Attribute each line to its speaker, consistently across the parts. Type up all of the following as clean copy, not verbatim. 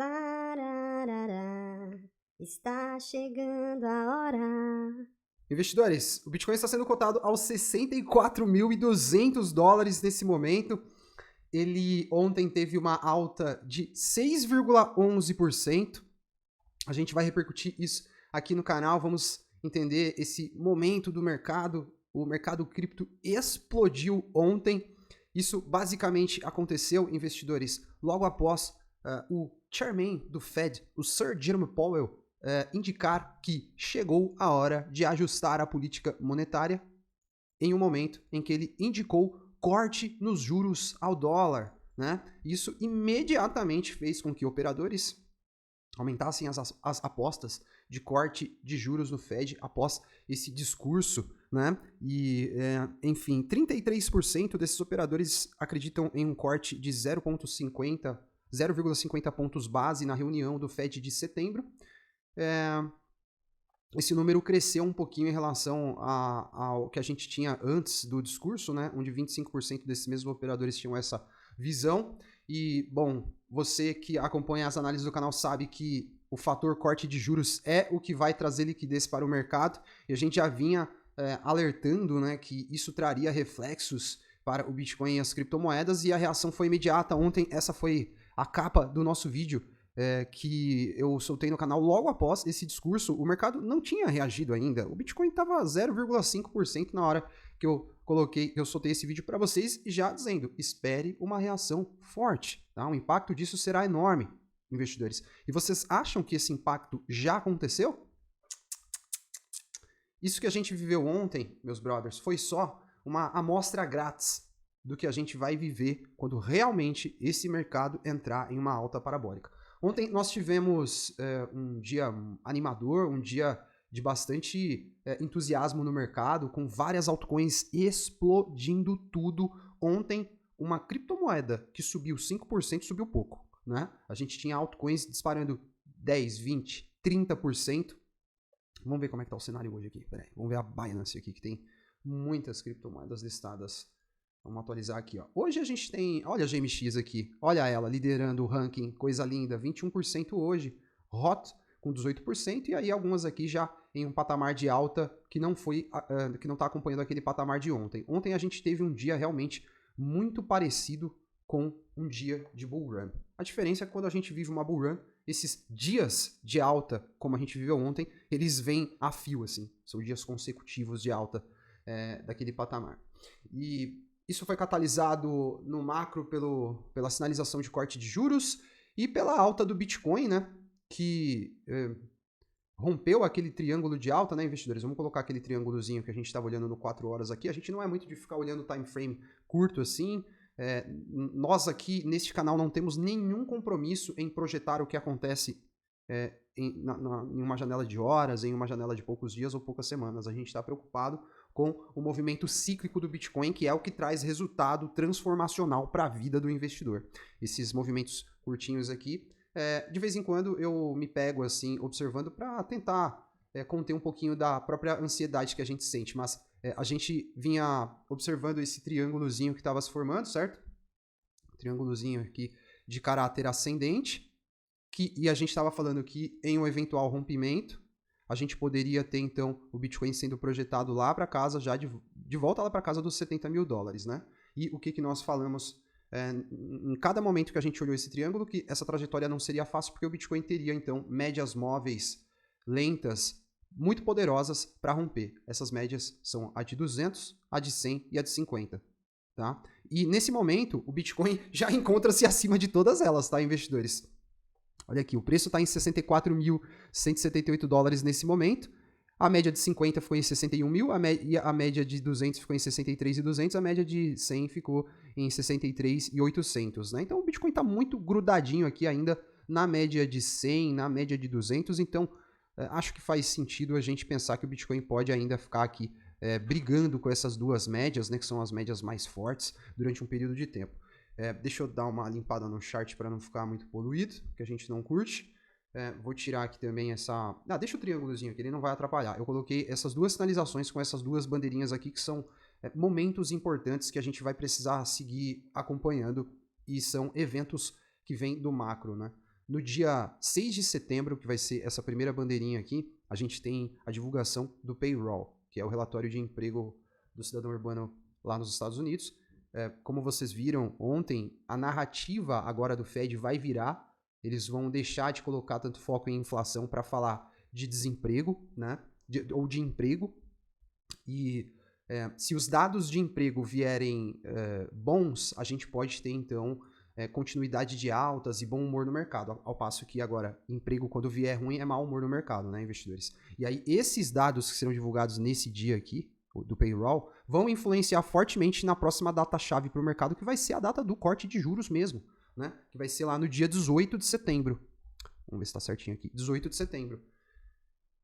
Speaker 1: Lararará, está chegando a hora.
Speaker 2: Investidores, o Bitcoin está sendo cotado aos 64.200 dólares nesse momento. Ele ontem teve uma alta de 6,11%. A gente vai repercutir isso aqui no canal. Vamos entender esse momento do mercado. O mercado cripto explodiu ontem. Isso basicamente aconteceu, investidores, logo após o chairman do Fed, o Sir Jerome Powell, indicar que chegou a hora de ajustar a política monetária em um momento em que ele indicou corte nos juros ao dólar, né? Isso imediatamente fez com que operadores aumentassem as apostas de corte de juros no Fed após esse discurso, né? E, enfim, 33% desses operadores acreditam em um corte de 0,50 pontos base na reunião do Fed de setembro. Esse número cresceu um pouquinho em relação ao que a gente tinha antes do discurso, né? Onde 25% desses mesmos operadores tinham essa visão. E, bom, você que acompanha as análises do canal sabe que o fator corte de juros é o que vai trazer liquidez para o mercado. E a gente já vinha alertando, né, que isso traria reflexos para o Bitcoin e as criptomoedas. E a reação foi imediata. Ontem essa foi a capa do nosso vídeo que eu soltei no canal logo após esse discurso. O mercado não tinha reagido ainda. O Bitcoin estava 0,5% na hora que eu soltei esse vídeo para vocês, já dizendo, espere uma reação forte, tá? O impacto disso será enorme, investidores. E vocês acham que esse impacto já aconteceu? Isso que a gente viveu ontem, meus brothers, foi só uma amostra grátis do que a gente vai viver quando realmente esse mercado entrar em uma alta parabólica. Ontem nós tivemos um dia animador, um dia de bastante entusiasmo no mercado, com várias altcoins explodindo tudo. Ontem, uma criptomoeda que subiu 5%, subiu pouco, né? A gente tinha altcoins disparando 10, 20, 30%. Vamos ver como é que tá o cenário hoje aqui. Peraí, vamos ver a Binance aqui, que tem muitas criptomoedas listadas. Vamos atualizar aqui, ó. Hoje a gente tem, olha a GMX aqui, olha ela liderando o ranking, coisa linda, 21% hoje, HOT com 18%, e aí algumas aqui já em um patamar de alta que não está acompanhando aquele patamar de ontem. Ontem a gente teve um dia realmente muito parecido com um dia de bull run. A diferença é que quando a gente vive uma bull run, esses dias de alta, como a gente viveu ontem, eles vêm a fio, assim, são dias consecutivos de alta daquele patamar. E isso foi catalisado no macro pela sinalização de corte de juros e pela alta do Bitcoin, né? Que rompeu aquele triângulo de alta, né, investidores? Vamos colocar aquele triângulozinho que a gente estava olhando no 4 horas aqui. A gente não é muito de ficar olhando o time frame curto assim. Nós aqui neste canal não temos nenhum compromisso em projetar o que acontece em uma janela de horas, em uma janela de poucos dias ou poucas semanas. A gente está preocupado com o movimento cíclico do Bitcoin, que é o que traz resultado transformacional para a vida do investidor. Esses movimentos curtinhos aqui, de vez em quando eu me pego assim, observando para tentar conter um pouquinho da própria ansiedade que a gente sente, mas a gente vinha observando esse triângulozinho que estava se formando, certo? Triângulozinho aqui de caráter ascendente, e a gente estava falando que em um eventual rompimento, a gente poderia ter, então, o Bitcoin sendo projetado lá para casa, já de volta lá para casa dos 70 mil dólares, né? E o que nós falamos em cada momento que a gente olhou esse triângulo, que essa trajetória não seria fácil, porque o Bitcoin teria, então, médias móveis lentas, muito poderosas para romper. Essas médias são a de 200, a de 100 e a de 50, tá? E nesse momento, o Bitcoin já encontra-se acima de todas elas, tá, investidores? Olha aqui, o preço está em 64.178 dólares nesse momento. A média de 50 ficou em 61 mil, e a média de 200 ficou em 63.200, a média de 100 ficou em 63.800, né? Então o Bitcoin está muito grudadinho aqui ainda na média de 100, na média de 200, então acho que faz sentido a gente pensar que o Bitcoin pode ainda ficar aqui brigando com essas duas médias, né, que são as médias mais fortes, durante um período de tempo. Deixa eu dar uma limpada no chart para não ficar muito poluído, que a gente não curte. Vou tirar aqui também essa... deixa o triângulozinho aqui, ele não vai atrapalhar. Eu coloquei essas duas sinalizações com essas duas bandeirinhas aqui, que são momentos importantes que a gente vai precisar seguir acompanhando, e são eventos que vêm do macro, né? No dia 6 de setembro, que vai ser essa primeira bandeirinha aqui, a gente tem a divulgação do payroll, que é o relatório de emprego do cidadão urbano lá nos Estados Unidos. Como vocês viram ontem, a narrativa agora do Fed vai virar. Eles vão deixar de colocar tanto foco em inflação para falar de desemprego, né? Ou de emprego. E se os dados de emprego vierem bons, a gente pode ter, então, continuidade de altas e bom humor no mercado. Ao passo que agora, emprego quando vier ruim é mau humor no mercado, né, investidores? E aí, esses dados que serão divulgados nesse dia aqui, do payroll, vão influenciar fortemente na próxima data-chave para o mercado, que vai ser a data do corte de juros mesmo, né? Que vai ser lá no dia 18 de setembro. Vamos ver se está certinho aqui. 18 de setembro.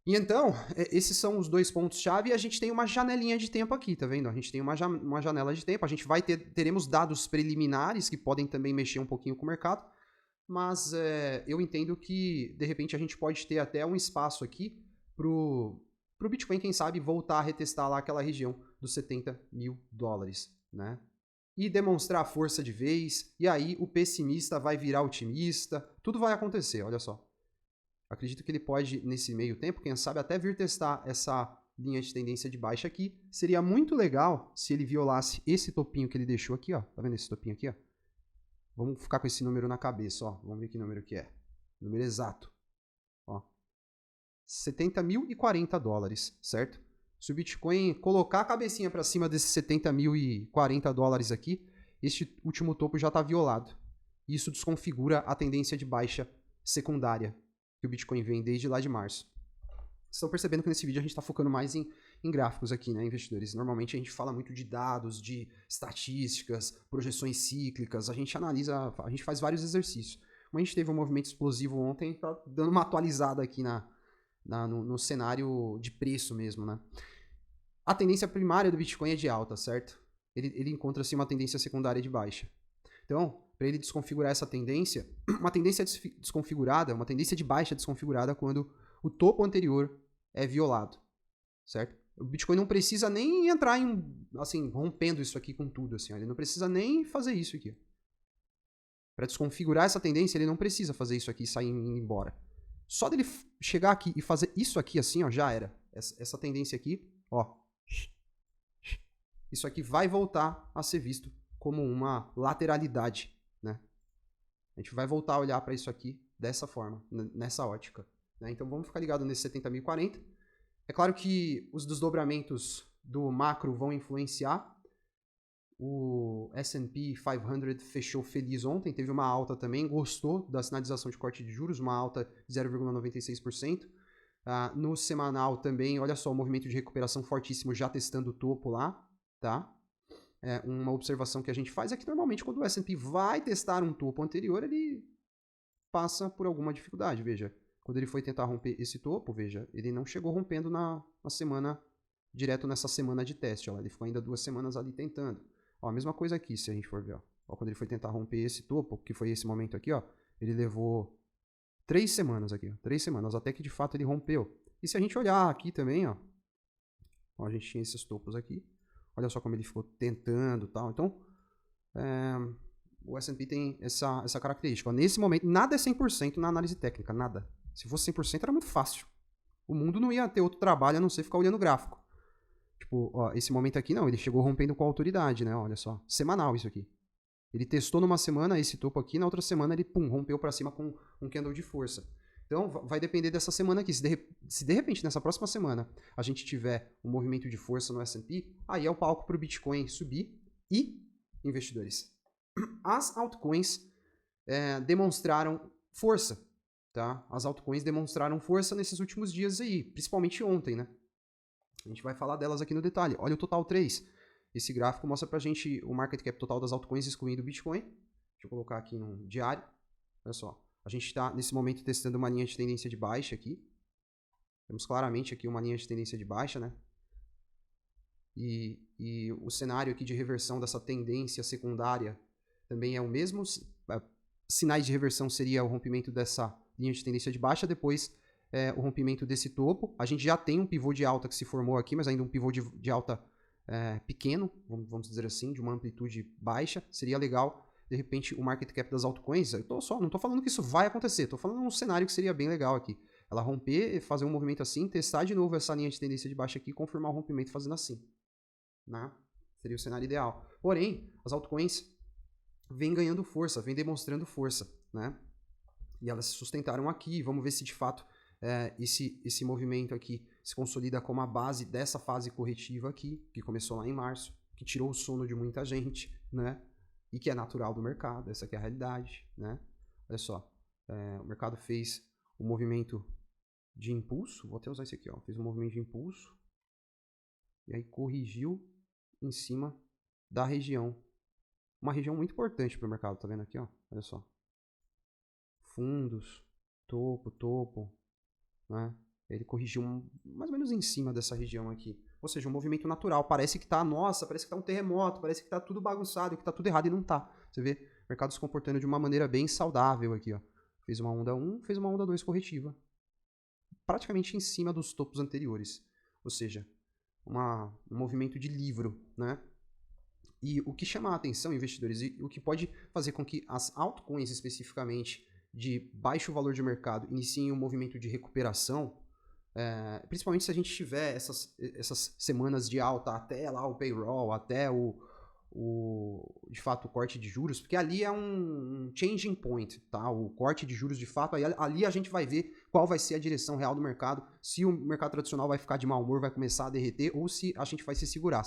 Speaker 2: E então, esses são os dois pontos-chave e a gente tem uma janelinha de tempo aqui, tá vendo? A gente tem uma janela de tempo, a gente teremos dados preliminares que podem também mexer um pouquinho com o mercado, mas eu entendo que, de repente, a gente pode ter até um espaço aqui pro Bitcoin, quem sabe, voltar a retestar lá aquela região dos 70 mil dólares, né? E demonstrar força de vez, e aí o pessimista vai virar otimista, tudo vai acontecer, olha só. Acredito que ele pode, nesse meio tempo, quem sabe até vir testar essa linha de tendência de baixa aqui. Seria muito legal se ele violasse esse topinho que ele deixou aqui, ó. Tá vendo esse topinho aqui, ó? Vamos ficar com esse número na cabeça, ó. Vamos ver que número que é. Número exato. Ó. 70.040 dólares, certo? Se o Bitcoin colocar a cabecinha para cima desses 70.040 dólares aqui, este último topo já está violado. Isso desconfigura a tendência de baixa secundária que o Bitcoin vem desde lá de março. Vocês estão percebendo que nesse vídeo a gente está focando mais em gráficos aqui, né, investidores? Normalmente a gente fala muito de dados, de estatísticas, projeções cíclicas, a gente analisa, a gente faz vários exercícios. Como a gente teve um movimento explosivo ontem, tá dando uma atualizada aqui no cenário de preço mesmo, né? A tendência primária do Bitcoin é de alta, certo? Ele encontra-se uma tendência secundária de baixa. Então, para ele desconfigurar essa tendência, uma tendência desconfigurada, uma tendência de baixa desconfigurada quando o topo anterior é violado, certo? O Bitcoin não precisa nem entrar assim, rompendo isso aqui com tudo, assim, ó. Ele não precisa nem fazer isso aqui. Para desconfigurar essa tendência, ele não precisa fazer isso aqui e sair indo embora. Só dele chegar aqui e fazer isso aqui assim, ó, já era. Essa tendência aqui, ó, isso aqui vai voltar a ser visto como uma lateralidade, né? A gente vai voltar a olhar para isso aqui dessa forma, nessa ótica, né? Então vamos ficar ligado nesse 70.040. É claro que os desdobramentos do macro vão influenciar. O S&P 500 fechou feliz ontem, teve uma alta também, gostou da sinalização de corte de juros, uma alta de 0,96%. No semanal também, olha só, o movimento de recuperação fortíssimo já testando o topo lá, tá? Uma observação que a gente faz é que normalmente quando o S&P vai testar um topo anterior, ele passa por alguma dificuldade, veja. Quando ele foi tentar romper esse topo, veja, ele não chegou rompendo na semana, direto nessa semana de teste, ó, ele ficou ainda 2 semanas ali tentando. Ó, a mesma coisa aqui, se a gente for ver, ó, quando ele foi tentar romper esse topo, que foi esse momento aqui, ó, ele levou 3 semanas aqui, ó, 3 semanas, até que de fato ele rompeu. E se a gente olhar aqui também, ó, a gente tinha esses topos aqui, olha só como ele ficou tentando e tal. Então, o S&P tem essa característica. Ó, nesse momento, nada é 100% na análise técnica, nada. Se fosse 100% era muito fácil. O mundo não ia ter outro trabalho a não ser ficar olhando o gráfico. Tipo, ó, esse momento aqui não, ele chegou rompendo com autoridade, né? Olha só, semanal isso aqui. Ele testou numa semana esse topo aqui, na outra semana ele, pum, rompeu para cima com um candle de força. Então, vai depender dessa semana aqui. Se de repente, nessa próxima semana, a gente tiver um movimento de força no S&P, aí é o palco para o Bitcoin subir. E, investidores, as altcoins demonstraram força, tá? As altcoins demonstraram força nesses últimos dias aí, principalmente ontem, né? A gente vai falar delas aqui no detalhe. Olha o total 3. Esse gráfico mostra pra gente o market cap total das altcoins, excluindo o Bitcoin. Deixa eu colocar aqui no diário. Olha só. A gente está, nesse momento, testando uma linha de tendência de baixa aqui. Temos claramente aqui uma linha de tendência de baixa, né? E o cenário aqui de reversão dessa tendência secundária também é o mesmo. Sinais de reversão seria o rompimento dessa linha de tendência de baixa, depois o rompimento desse topo. A gente já tem um pivô de alta que se formou aqui, mas ainda um pivô de alta pequeno, vamos dizer assim, de uma amplitude baixa. Seria legal, de repente, o market cap das altcoins, não tô falando que isso vai acontecer, tô falando um cenário que seria bem legal aqui. Ela romper, fazer um movimento assim, testar de novo essa linha de tendência de baixa aqui e confirmar o rompimento fazendo assim. Né? Seria o cenário ideal. Porém, as altcoins vêm ganhando força, vêm demonstrando força, né? E elas se sustentaram aqui. Vamos ver se de fato esse movimento aqui se consolida como a base dessa fase corretiva aqui, que começou lá em março, que tirou o sono de muita gente, né? E que é natural do mercado, essa aqui é a realidade, né? Olha só, o mercado fez um movimento de impulso, vou até usar esse aqui, ó, fez um movimento de impulso, e aí corrigiu em cima da região. Uma região muito importante para o mercado, tá vendo aqui, ó? Olha só. Fundos, topo, né? Ele corrigiu mais ou menos em cima dessa região aqui. Ou seja, um movimento natural. Parece que tá, nossa, parece que tá um terremoto, parece que tá tudo bagunçado, que tá tudo errado e não tá. Você vê o mercado se comportando de uma maneira bem saudável aqui, ó. Fez uma onda 1, fez uma onda 2 corretiva. Praticamente em cima dos topos anteriores. Ou seja, um movimento de livro, né? E o que chama a atenção, investidores, e o que pode fazer com que as altcoins especificamente de baixo valor de mercado iniciem um movimento de recuperação, principalmente se a gente tiver essas semanas de alta até lá o payroll, até de fato o corte de juros, porque ali é um changing point, tá? O corte de juros de fato, ali a gente vai ver qual vai ser a direção real do mercado, se o mercado tradicional vai ficar de mau humor, vai começar a derreter, ou se a gente vai se segurar.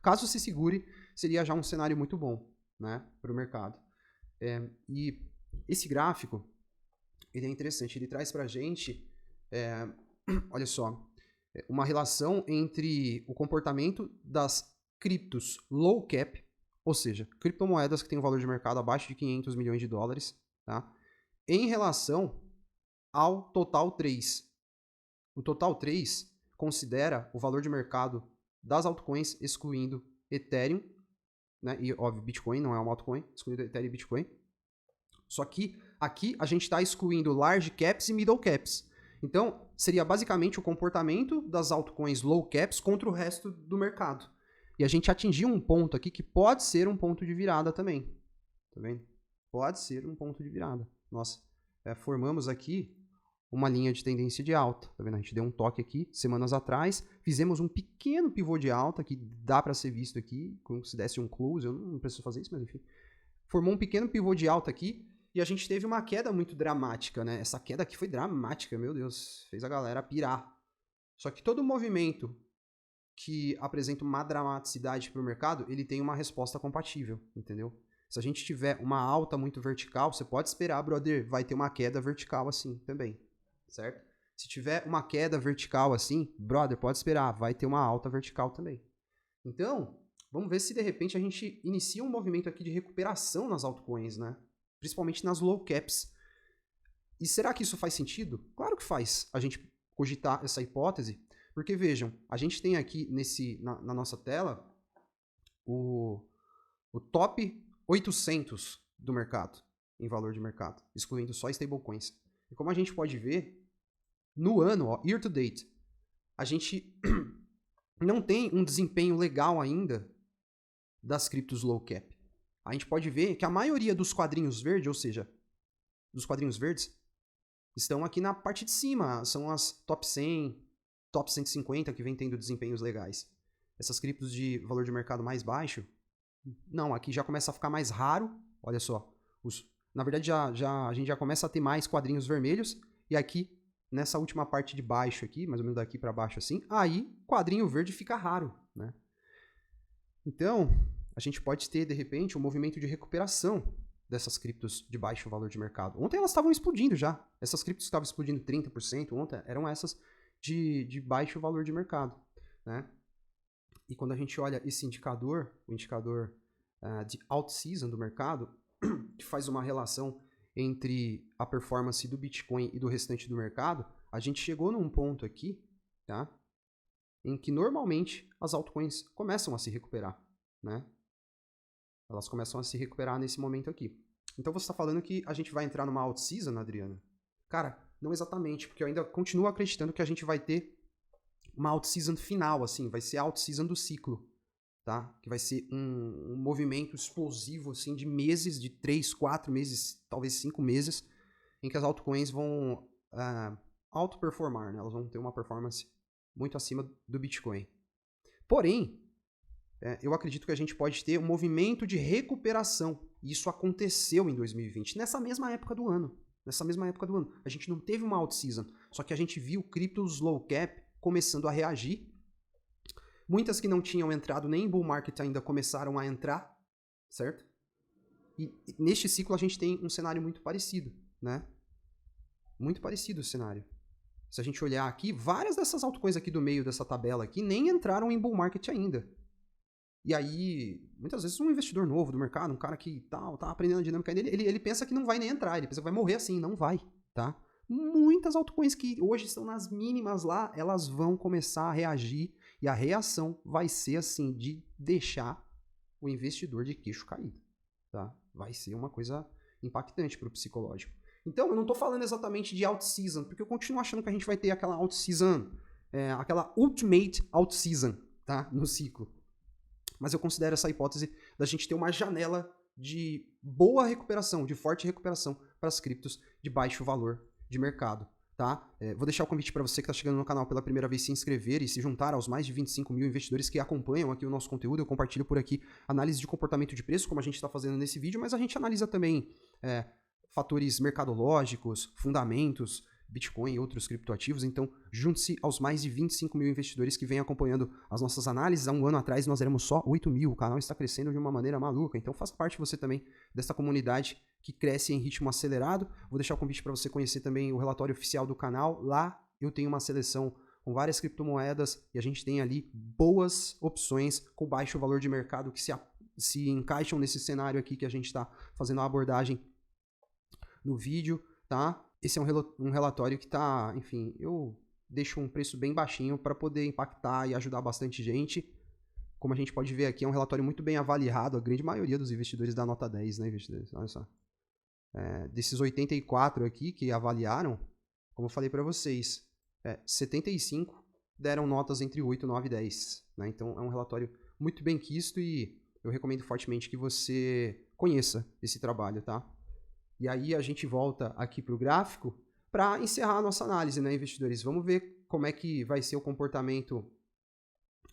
Speaker 2: Caso se segure, seria já um cenário muito bom, né, para o mercado. E esse gráfico, ele é interessante, ele traz para a gente, olha só, uma relação entre o comportamento das criptos low cap, ou seja, criptomoedas que têm um valor de mercado abaixo de 500 milhões de dólares, tá? Em relação ao total 3. O total 3 considera o valor de mercado das altcoins, excluindo Ethereum, né? E óbvio, Bitcoin não é uma altcoin, excluindo Ethereum e Bitcoin. Só que aqui a gente está excluindo large caps e middle caps. Então, seria basicamente o comportamento das altcoins low caps contra o resto do mercado. E a gente atingiu um ponto aqui que pode ser um ponto de virada também. Tá vendo? Pode ser um ponto de virada. Nós formamos aqui uma linha de tendência de alta. Tá vendo? A gente deu um toque aqui semanas atrás, fizemos um pequeno pivô de alta que dá para ser visto aqui, como se desse um close. Eu não preciso fazer isso, mas enfim. Formou um pequeno pivô de alta aqui e a gente teve uma queda muito dramática, né? Essa queda aqui foi dramática, meu Deus, fez a galera pirar. Só que todo movimento que apresenta uma dramaticidade para o mercado, ele tem uma resposta compatível, entendeu? Se a gente tiver uma alta muito vertical, você pode esperar, brother, vai ter uma queda vertical assim também, certo? Se tiver uma queda vertical assim, brother, pode esperar, vai ter uma alta vertical também. Então, vamos ver se de repente a gente inicia um movimento aqui de recuperação nas altcoins, né? Principalmente nas low caps. E será que isso faz sentido? Claro que faz a gente cogitar essa hipótese, porque vejam, a gente tem aqui na nossa tela o top 800 do mercado, em valor de mercado, excluindo só stablecoins. E como a gente pode ver, no ano, ó, year to date, a gente não tem um desempenho legal ainda das criptos low cap. A gente pode ver que a maioria dos quadrinhos verdes, ou seja, dos quadrinhos verdes, estão aqui na parte de cima. São as top 100, top 150 que vem tendo desempenhos legais. Essas criptos de valor de mercado mais baixo, não, aqui já começa a ficar mais raro. Olha só, na verdade a gente já começa a ter mais quadrinhos vermelhos. E aqui, nessa última parte de baixo aqui, mais ou menos daqui para baixo assim, aí quadrinho verde fica raro, né? Então, a gente pode ter, de repente, um movimento de recuperação dessas criptos de baixo valor de mercado. Ontem elas estavam explodindo já. Essas criptos que estavam explodindo 30% ontem eram essas de baixo valor de mercado, né? E quando a gente olha esse indicador, o indicador de out-season do mercado, que faz uma relação entre a performance do Bitcoin e do restante do mercado, a gente chegou num ponto aqui, tá? Em que normalmente as altcoins começam a se recuperar, né? Elas começam a se recuperar nesse momento aqui. Então você está falando que a gente vai entrar numa out-season, Adriano? Cara, não exatamente, porque eu ainda continuo acreditando que a gente vai ter uma out-season final, assim, vai ser a out-season do ciclo. tá? Que vai ser um movimento explosivo, assim, de meses, de 3, 4 meses, talvez 5 meses, em que as altcoins vão autoperformar, né? Elas vão ter uma performance muito acima do Bitcoin. Porém, eu acredito que a gente pode ter um movimento de recuperação. E isso aconteceu em 2020, nessa mesma época do ano. A gente não teve uma alt season, só que a gente viu criptos low cap começando a reagir. Muitas que não tinham entrado nem em bull market ainda começaram a entrar, certo? E neste ciclo a gente tem um cenário muito parecido, né? Muito parecido o cenário. Se a gente olhar aqui, várias dessas altcoins aqui do meio dessa tabela aqui nem entraram em bull market ainda. E aí, muitas vezes um investidor novo do mercado, um cara que tá aprendendo a dinâmica dele, ele pensa que não vai nem entrar, ele pensa que vai morrer assim, não vai, tá? Muitas altcoins que hoje estão nas mínimas lá, elas vão começar a reagir e a reação vai ser assim, de deixar o investidor de queixo caído, tá? Vai ser uma coisa impactante para o psicológico. Então, eu não estou falando exatamente de alt season, porque eu continuo achando que a gente vai ter aquela alt season, aquela ultimate alt season, tá? No ciclo. Mas eu considero essa hipótese da gente ter uma janela de boa recuperação, de forte recuperação para as criptos de baixo valor de mercado, tá? Vou deixar o convite para você que está chegando no canal pela primeira vez se inscrever e se juntar aos mais de 25 mil investidores que acompanham aqui o nosso conteúdo. Eu compartilho por aqui análise de comportamento de preço, como a gente está fazendo nesse vídeo, mas a gente analisa também fatores mercadológicos, fundamentos, Bitcoin e outros criptoativos, então junte-se aos mais de 25 mil investidores que vêm acompanhando as nossas análises. Há um ano atrás nós éramos só 8 mil, o canal está crescendo de uma maneira maluca, então faça parte você também dessa comunidade que cresce em ritmo acelerado. Vou deixar o convite para você conhecer também o relatório oficial do canal. Lá eu tenho uma seleção com várias criptomoedas e a gente tem ali boas opções com baixo valor de mercado que se encaixam nesse cenário aqui que a gente está fazendo a abordagem no vídeo, tá? Esse é um relatório que tá, enfim, eu deixo um preço bem baixinho para poder impactar e ajudar bastante gente. Como a gente pode ver aqui, é um relatório muito bem avaliado, a grande maioria dos investidores dá nota 10, né, investidores? Olha só. Desses 84 aqui que avaliaram, como eu falei para vocês, 75 deram notas entre 8, 9 e 10. Né? Então é um relatório muito bem quisto e eu recomendo fortemente que você conheça esse trabalho, tá? E aí a gente volta aqui para o gráfico para encerrar a nossa análise, né, investidores? Vamos ver como é que vai ser o comportamento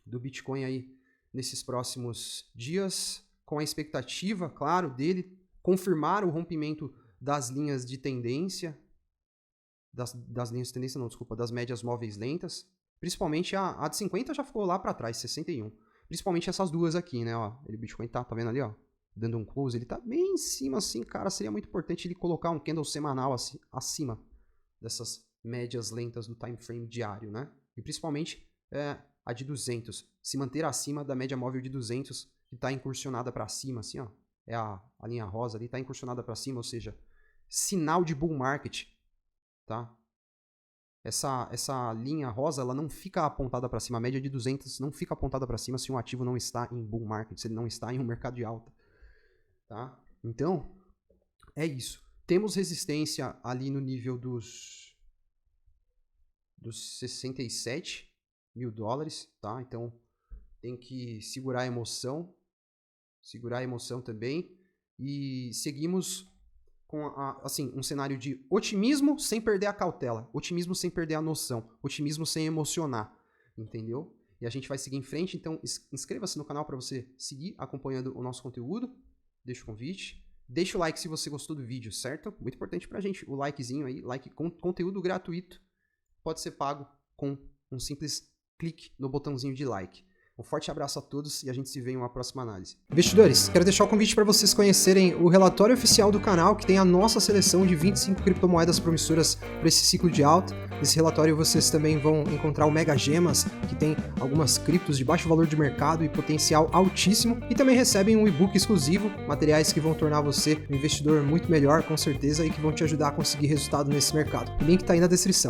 Speaker 2: do Bitcoin aí nesses próximos dias, com a expectativa, claro, dele confirmar o rompimento das linhas de tendência, das linhas de tendência não, desculpa, das médias móveis lentas, principalmente a de 50 já ficou lá para trás, 61. Principalmente essas duas aqui, né, ó, o Bitcoin tá vendo ali, ó, dando um close, ele tá bem em cima assim, cara, seria muito importante ele colocar um candle semanal acima dessas médias lentas do time frame diário, né? E principalmente a de 200, se manter acima da média móvel de 200, que tá incursionada para cima, assim, ó, a linha rosa ali tá incursionada para cima, ou seja, sinal de bull market, tá? Essa linha rosa, ela não fica apontada para cima, a média de 200 não fica apontada para cima se um ativo não está em bull market, se ele não está em um mercado de alta. Tá? Então, é isso. Temos resistência ali no nível dos 67 mil dólares, tá? Então, tem que segurar a emoção também, e seguimos com assim, um cenário de otimismo sem perder a cautela, otimismo sem perder a noção, otimismo sem emocionar, entendeu? E a gente vai seguir em frente, então inscreva-se no canal para você seguir acompanhando o nosso conteúdo. Deixa o convite. Deixa o like se você gostou do vídeo, certo? Muito importante pra gente. O likezinho aí, like com conteúdo gratuito, pode ser pago com um simples clique no botãozinho de like. Um forte abraço a todos e a gente se vê em uma próxima análise. Investidores, quero deixar o convite para vocês conhecerem o relatório oficial do canal, que tem a nossa seleção de 25 criptomoedas promissoras para esse ciclo de alta. Nesse relatório vocês também vão encontrar o Mega Gemas, que tem algumas criptos de baixo valor de mercado e potencial altíssimo, e também recebem um e-book exclusivo, materiais que vão tornar você um investidor muito melhor, com certeza, e que vão te ajudar a conseguir resultado nesse mercado. O link está aí na descrição.